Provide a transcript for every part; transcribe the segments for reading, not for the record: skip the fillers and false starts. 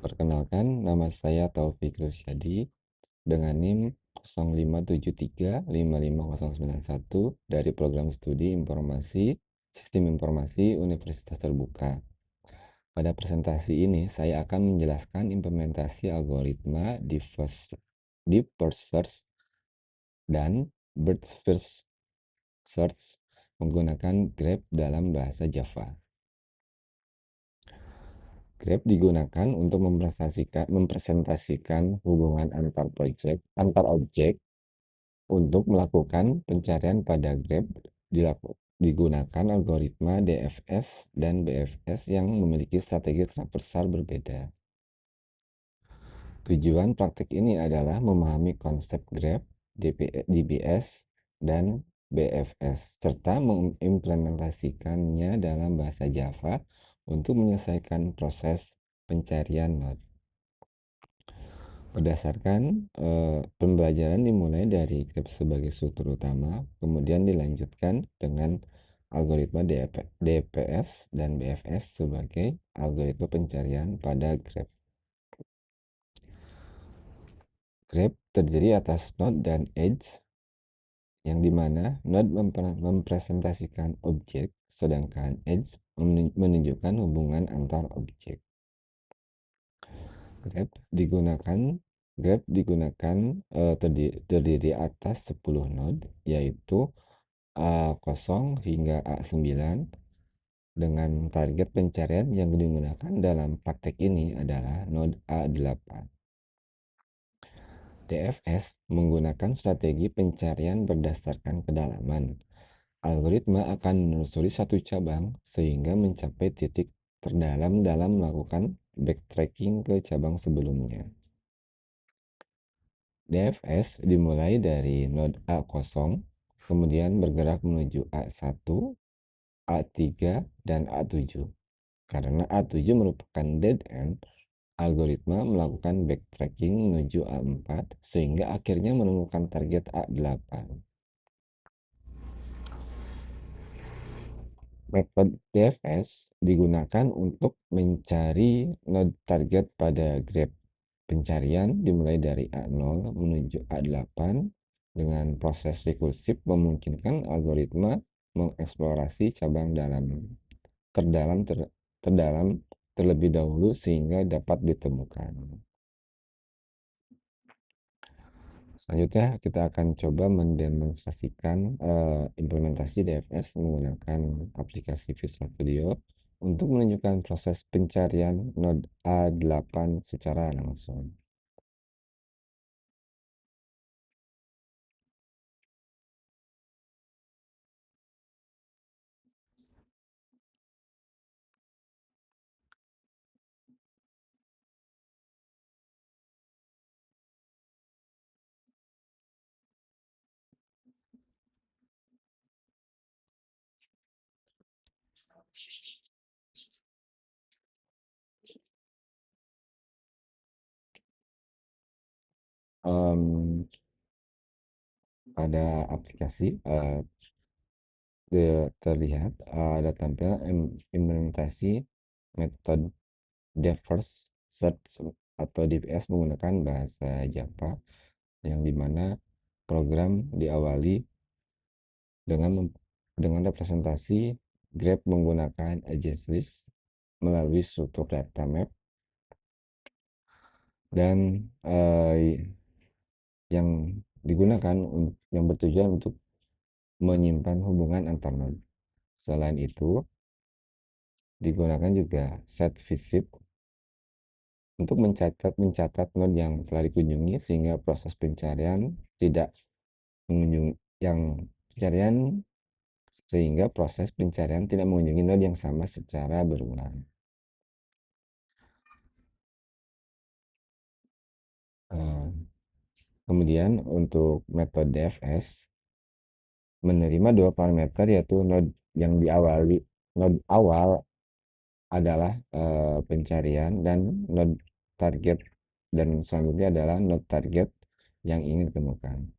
Perkenalkan, nama saya Taufik Rusyadi dengan NIM 0573555091 dari Program Studi Informasi Sistem Informasi Universitas Terbuka. Pada presentasi ini, saya akan menjelaskan implementasi algoritma Deep First Search dan Bird First Search menggunakan grep dalam bahasa Java. Grep digunakan untuk mempresentasikan hubungan antar objek untuk melakukan pencarian pada grep. Digunakan algoritma DFS dan BFS yang memiliki strategi traversal berbeda. Tujuan praktik ini adalah memahami konsep grep, DBS, dan BFS, serta mengimplementasikannya dalam bahasa Java untuk menyelesaikan proses pencarian node. Berdasarkan pembelajaran dimulai dari grep sebagai struktur utama, kemudian dilanjutkan dengan algoritma DPS dan BFS sebagai algoritma pencarian pada grep. Grep terdiri atas node dan edge, yang dimana node mempresentasikan objek, sedangkan edge menunjukkan hubungan antar objek. Grep digunakan terdiri atas 10 node, yaitu A0 hingga A9, dengan target pencarian yang digunakan dalam praktek ini adalah node A8. DFS menggunakan strategi pencarian berdasarkan kedalaman. Algoritma akan menelusuri satu cabang sehingga mencapai titik terdalam dalam melakukan backtracking ke cabang sebelumnya. DFS dimulai dari node A0, kemudian bergerak menuju A1, A3, dan A7. Karena A7 merupakan dead end, algoritma melakukan backtracking menuju A4 sehingga akhirnya menemukan target A8. Metode DFS digunakan untuk mencari node target pada grep. Pencarian dimulai dari A0 menuju A8 dengan proses rekursif memungkinkan algoritma mengeksplorasi cabang terdalam terlebih dahulu sehingga dapat ditemukan. Selanjutnya kita akan coba mendemonstrasikan implementasi DFS menggunakan aplikasi Visual Studio untuk menunjukkan proses pencarian node A8 secara langsung. Um, pada aplikasi terlihat ada tampil implementasi metode Depth First Search atau DPS menggunakan bahasa Java, yang dimana program diawali dengan representasi grep menggunakan address list melalui struktur data map, dan yang bertujuan untuk menyimpan hubungan antar node. Selain itu, digunakan juga set visit untuk mencatat node yang telah dikunjungi sehingga proses pencarian tidak mengunjungi yang pencarian sehingga proses pencarian tidak mengunjungi node yang sama secara berulang. Kemudian untuk metode DFS menerima dua parameter, yaitu node awal adalah pencarian, dan node target, dan selanjutnya adalah node target yang ingin ditemukan.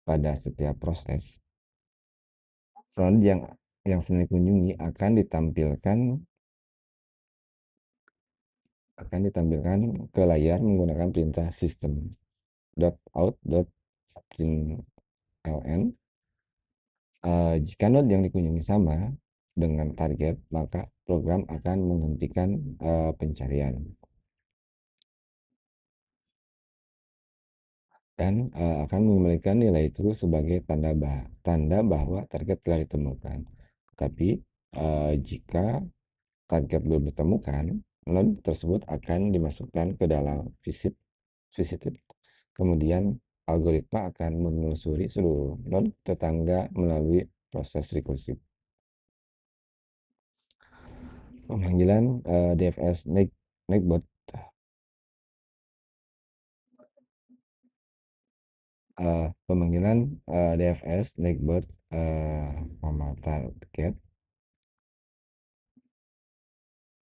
Pada setiap proses, node yang sedang dikunjungi akan ditampilkan akan ditampilkan ke layar menggunakan perintah system.out.println. Jika node yang dikunjungi sama dengan target, maka program akan menghentikan pencarian dan akan mengembalikan nilai true sebagai tanda bahwa target telah ditemukan. Tapi jika target belum ditemukan, node tersebut akan dimasukkan ke dalam visited. Kemudian algoritma akan menelusuri seluruh node tetangga melalui proses rekursif. Pemanggilan DFS Neighbor. Pemanggilan DFS Neighbor target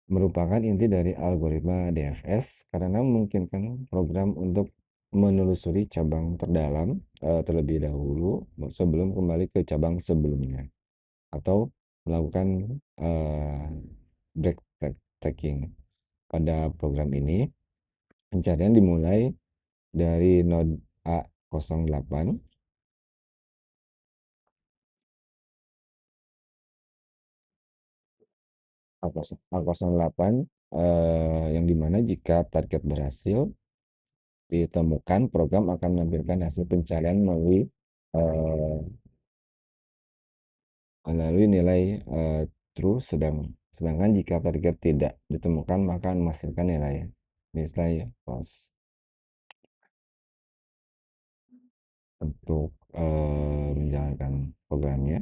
merupakan inti dari algoritma DFS karena memungkinkan program untuk menelusuri cabang terdalam terlebih dahulu sebelum kembali ke cabang sebelumnya, atau melakukan backtracking. Pada program ini, pencarian dimulai dari node A08 A08 yang dimana jika target berhasil ditemukan, program akan menampilkan hasil pencarian eh, melalui nilai true, sedangkan jika target tidak ditemukan maka menghasilkan nilai false. Untuk menjalankan programnya,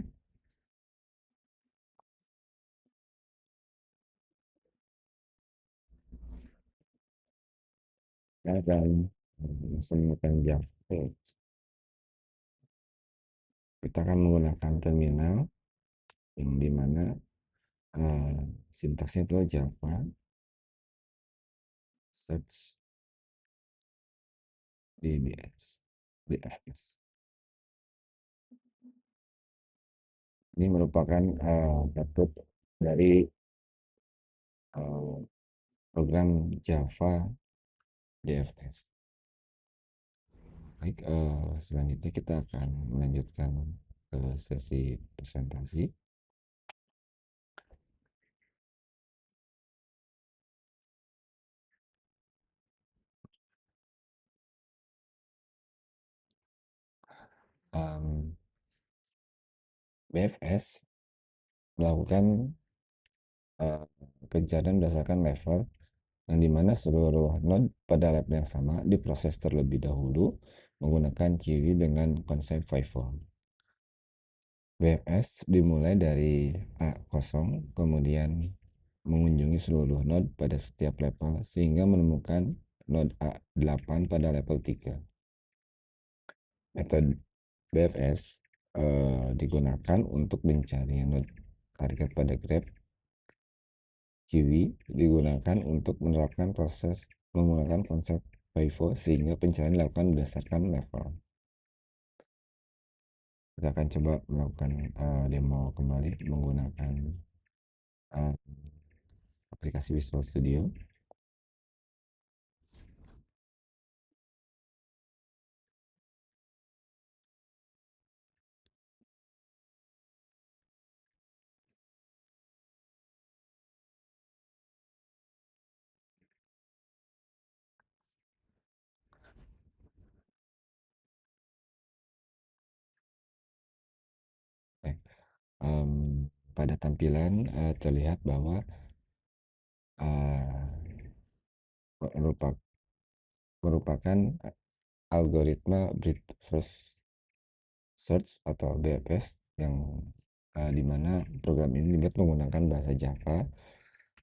kita akan menggunakan Java. Kita akan menggunakan terminal yang dimana sintaksnya itu Java search DFS. Ini merupakan output dari program Java DFS. Baik, selanjutnya kita akan melanjutkan ke sesi presentasi. BFS melakukan pencarian berdasarkan level, yang dimana seluruh node pada level yang sama diproses terlebih dahulu menggunakan query dengan konsep FIFO. BFS dimulai dari A0, kemudian mengunjungi seluruh node pada setiap level sehingga menemukan node A8 pada level 3. Metode BFS digunakan untuk mencari node target pada graph. Kiwi digunakan untuk menerapkan proses menggunakan konsep FIFO sehingga pencarian dilakukan berdasarkan level. Kita akan coba melakukan demo kembali menggunakan aplikasi Visual Studio. Pada tampilan terlihat bahwa merupakan algoritma breadth first search atau BFS yang dimana program ini dibuat menggunakan bahasa Java.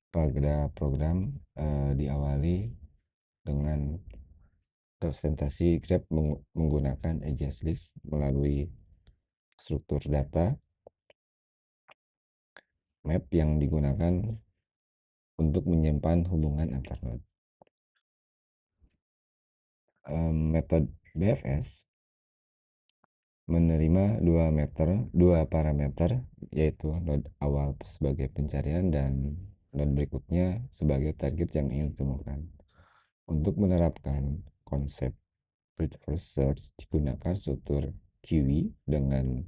Pada program diawali dengan presentasi graph menggunakan address melalui struktur data, map yang digunakan untuk menyimpan hubungan antar node. Metode BFS menerima dua parameter, yaitu node awal sebagai pencarian dan node berikutnya sebagai target yang ingin ditemukan. Untuk menerapkan konsep brute first search digunakan struktur QE dengan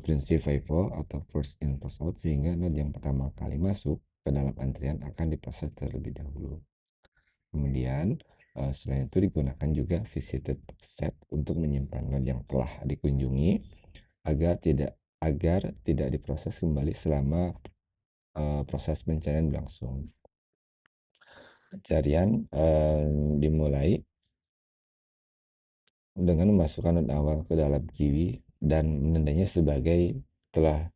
prinsip FIFO atau first in first out, sehingga node yang pertama kali masuk ke dalam antrian akan diproses terlebih dahulu. Kemudian selain itu digunakan juga visited set untuk menyimpan node yang telah dikunjungi agar tidak diproses kembali selama proses pencarian berlangsung. Pencarian dimulai dengan memasukkan node awal ke dalam QE dan menandainya sebagai telah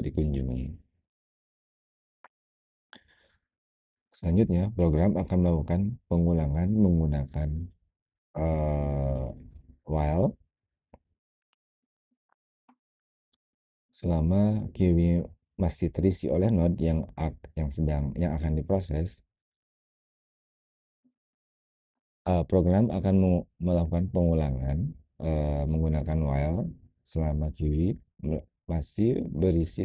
dikunjungi. Selanjutnya, program akan melakukan pengulangan menggunakan while selama QE masih terisi oleh node yang akan diproses. Program akan melakukan pengulangan menggunakan while selama QE masih berisi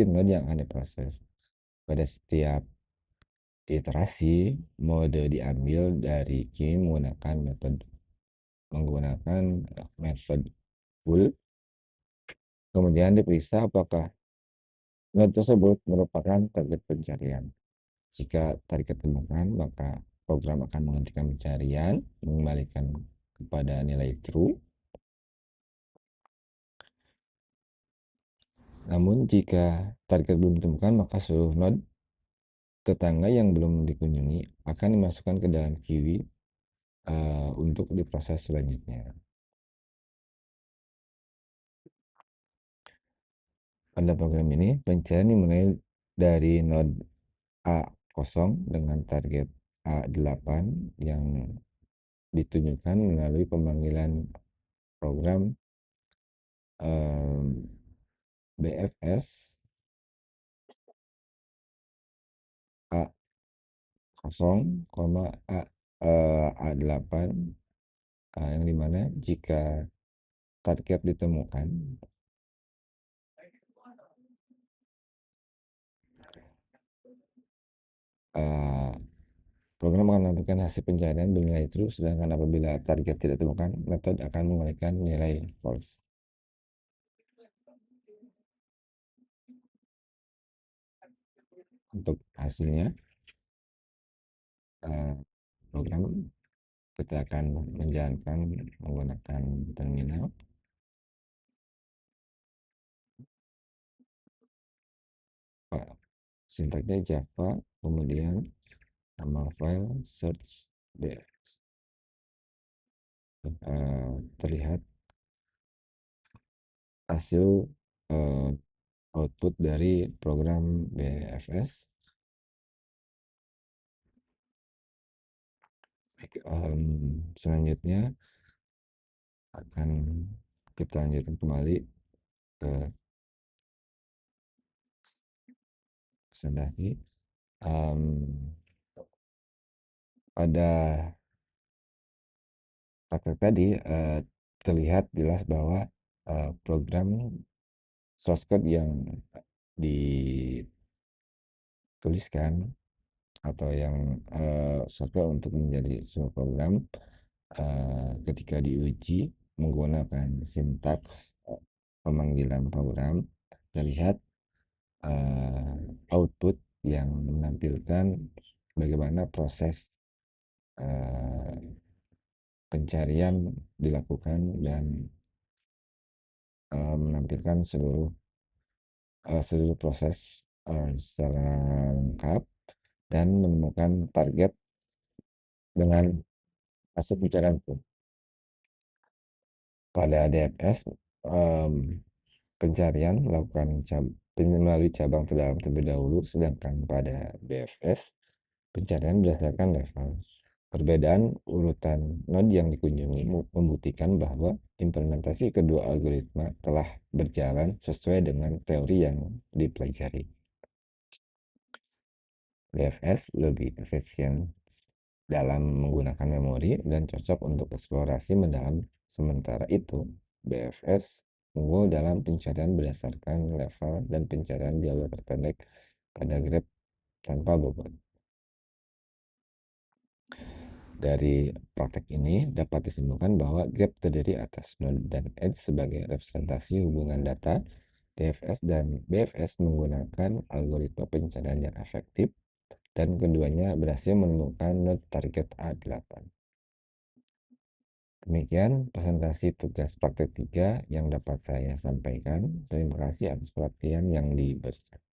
node yang akan diproses. Pada setiap iterasi, mode diambil dari QE menggunakan metode full. Kemudian diperiksa apakah node tersebut merupakan target pencarian. Jika target ditemukan, maka program akan menghentikan pencarian, mengembalikan kepada nilai true. Namun jika target belum ditemukan, maka seluruh node tetangga yang belum dikunjungi akan dimasukkan ke dalam QE untuk diproses selanjutnya. Pada program ini, pencarian dimulai dari node A0 dengan target A8 yang ditunjukkan melalui pemanggilan program BFS A0, A8 yang dimana jika target ditemukan, program akan menampilkan hasil pencarian bernilai true, sedangkan apabila target tidak ditemukan, metode akan mengembalikan nilai false. Untuk hasilnya, program kita akan menjalankan menggunakan terminal. Sintaknya Java, kemudian nama file search bfs. Terlihat hasil output dari program BFS. Selanjutnya akan kita lanjutkan kembali ke presentasi. Pada praktek tadi terlihat jelas bahwa program source code yang dituliskan atau yang source code untuk menjadi sebuah program ketika diuji menggunakan sintaks pemanggilan program, terlihat output yang menampilkan bagaimana proses pencarian dilakukan dan menampilkan seluruh proses secara lengkap dan menemukan target dengan hasil pencarian pun. Pada DFS, pencarian melakukan melalui cabang terdalam terlebih dahulu, sedangkan pada BFS pencarian berdasarkan level. Perbedaan urutan node yang dikunjungi membuktikan bahwa implementasi kedua algoritma telah berjalan sesuai dengan teori yang dipelajari. BFS lebih efisien dalam menggunakan memori dan cocok untuk eksplorasi mendalam. Sementara itu, BFS unggul dalam pencarian berdasarkan level dan pencarian jalur terpendek pada grep tanpa bobot. Dari praktek ini dapat disimpulkan bahwa grep terdiri atas node dan edge sebagai representasi hubungan data. DFS dan BFS menggunakan algoritma pencarian yang efektif dan keduanya berhasil menemukan node target A8. Demikian presentasi tugas praktek 3 yang dapat saya sampaikan. Terima kasih atas perhatian yang diberikan.